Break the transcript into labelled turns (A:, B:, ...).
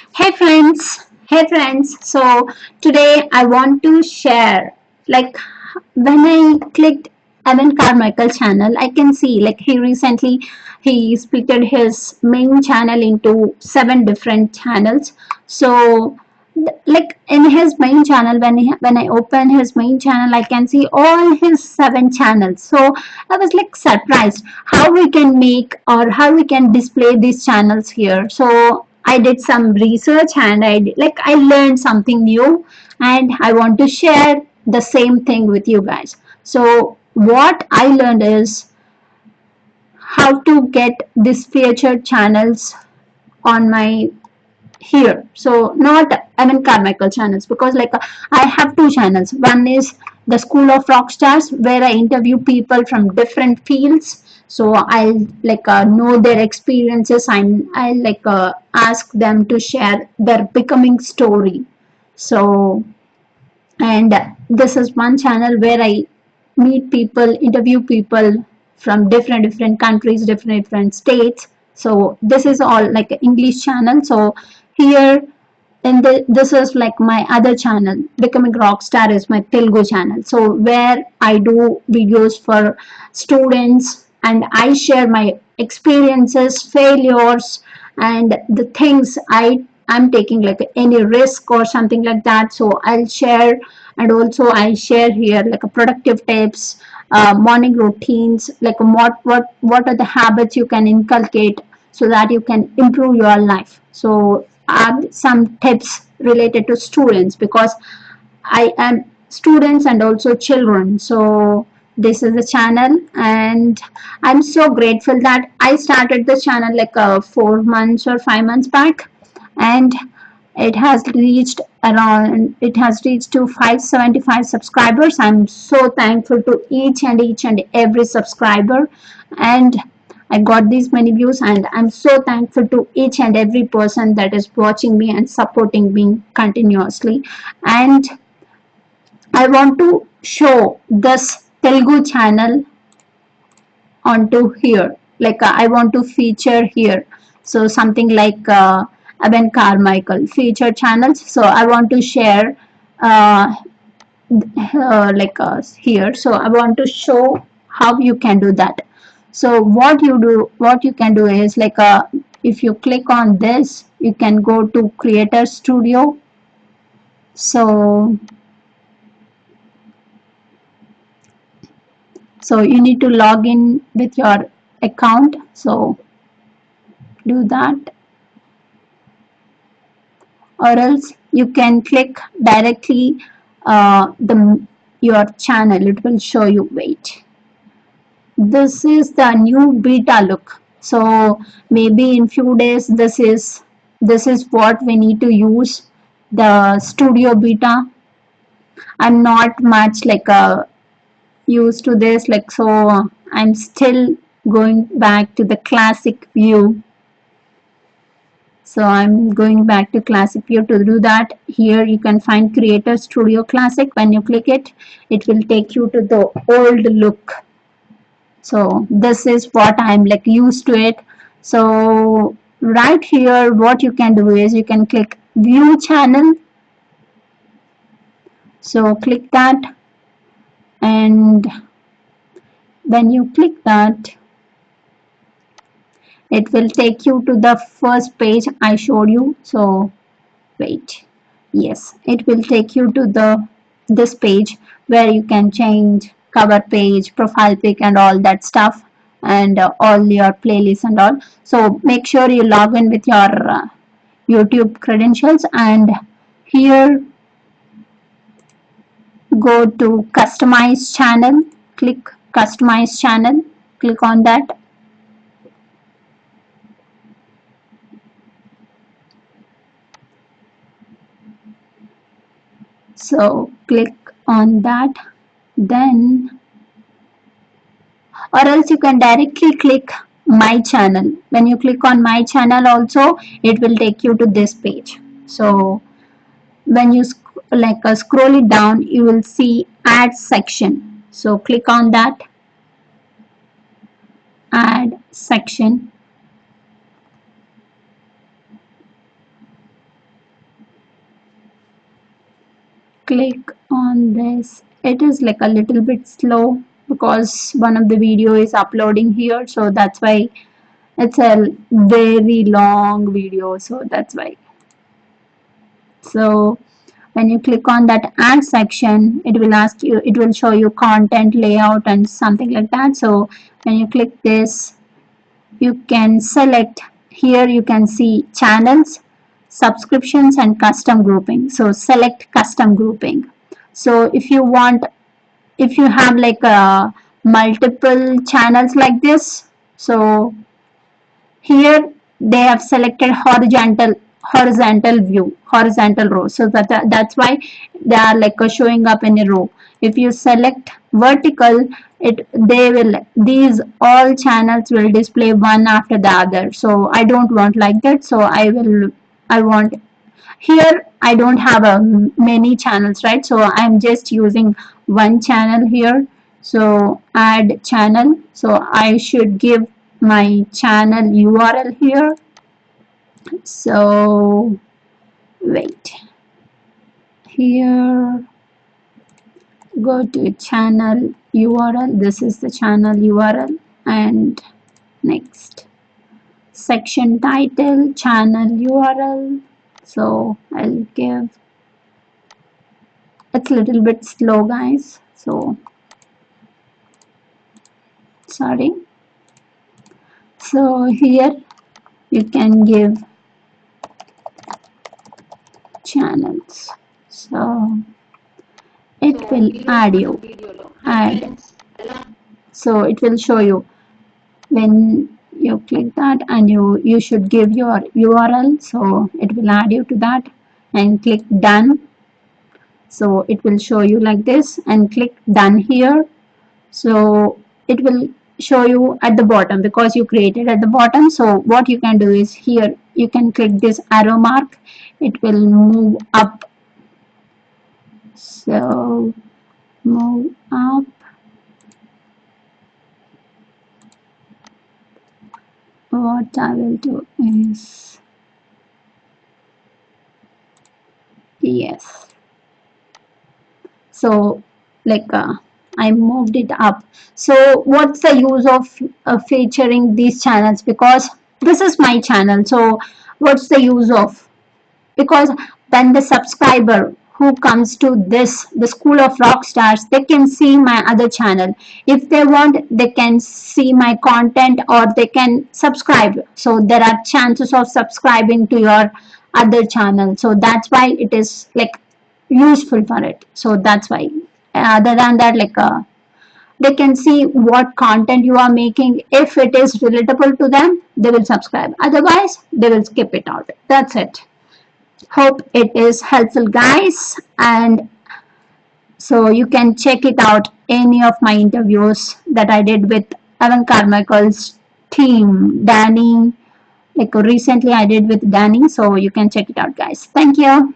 A: Hey friends. So today I want to share, like, when I clicked Evan Carmichael channel, I can see like he splitted his main channel into 7 different channels. So like in his main channel, when I open his main channel, I can see all his 7 channels. So I was like surprised how we can make or how we can display these channels here. So I did some research and I learned something new, and I want to share the same thing with you guys. So what I learned is how to get these featured channels on my here. So not Evan Carmichael channels, because I have 2 channels. One is the School of Rock Stars, where I interview people from different fields. So I'll know their experiences, and I'll ask them to share their becoming story. So, and this is one channel where I meet people, interview people from different countries, different states. So this is all like an English channel. So here, and this is like my other channel, Becoming Rockstar is my Telugu channel. So where I do videos for students, and I share my experiences, failures, and the things I'm taking, like any risk or something like that. So I'll share, and also I share here like a productive tips, morning routines, like what are the habits you can inculcate so that you can improve your life. So add some tips related to students, because I am students and also children. So this is the channel, and I'm so grateful that I started the channel 4 months or 5 months back, and it has reached to 575 subscribers. I'm so thankful to each and every subscriber, and I got these many views, and I'm so thankful to each and every person that is watching me and supporting me continuously. And I want to show this Telugu channel onto here. I want to feature here. So something like Evan Carmichael feature channels. So I want to share uh, here. So I want to show how you can do that. So what you can do is if you click on this, you can go to Creator Studio. So you need to log in with your account. So do that, or else you can click directly the your channel. It will show you. Wait, this is the new beta look. So maybe in few days this is what we need to use, the studio beta. I'm not much used to this, so I'm still going back to the classic view. So I'm going back to classic view. To do that, here you can find Creator Studio Classic. When you click it, it will take you to the old look. So this is what I'm used to it. So right here, what you can do is you can click View Channel. So click that, and when you click that, it will take you to the first page I showed you. So wait, yes, it will take you to this page where you can change cover page, profile pic, and all that stuff, and all your playlists and all. So make sure you log in with your YouTube credentials, and here go to customize channel. Click customize channel, click on that. So click on that, then, or else you can directly click my channel. When you click on my channel also, it will take you to this page. So when you scroll it down, you will see add section. So click on that, add section. click on this, it is like a little bit slow because one of the video is uploading here, so that's why it's a very long video, so that's why. So when you click on that add section, it will ask you, it will show you content, layout and something like that. So when you click this, you can select, here you can see channels, subscriptions and custom grouping. So select custom grouping. So if you want, if you have like multiple channels like this, so here they have selected horizontal view, horizontal row, so that's why they are like showing up in a row. If you select vertical, these all channels will display one after the other. So I don't want like that, so I want, here I don't have many channels, right? So I'm just using one channel here. So add channel, so I should give my channel URL here. So wait, here go to channel URL, this is the channel URL, and next section title, channel URL. So I'll give, it's a little bit slow guys, so sorry. So here you can give channels, so it will add, so it will show you when you click that, and you should give your URL, so it will add you to that, and click done. So it will show you like this, and click done here. So it will show you at the bottom because you created at the bottom. So what you can do is, here you can click this arrow mark, it will move up. So move up, what I will do is, yes, so like I moved it up. So what's the use of featuring these channels, because this is my channel, so what's the use of, because then the subscriber who comes to this, the School of Rock Stars, they can see my other channel. If they want, they can see my content, or they can subscribe. So there are chances of subscribing to your other channel. So that's why it is like useful for it. So that's why. Other than that, like they can see what content you are making. If it is relatable to them, they will subscribe. Otherwise, they will skip it out. That's it. Hope it is helpful guys, and so you can check it out, any of my interviews that I did with Evan Carmichael's team, Danny, like recently I did with Danny, so you can check it out guys. Thank you.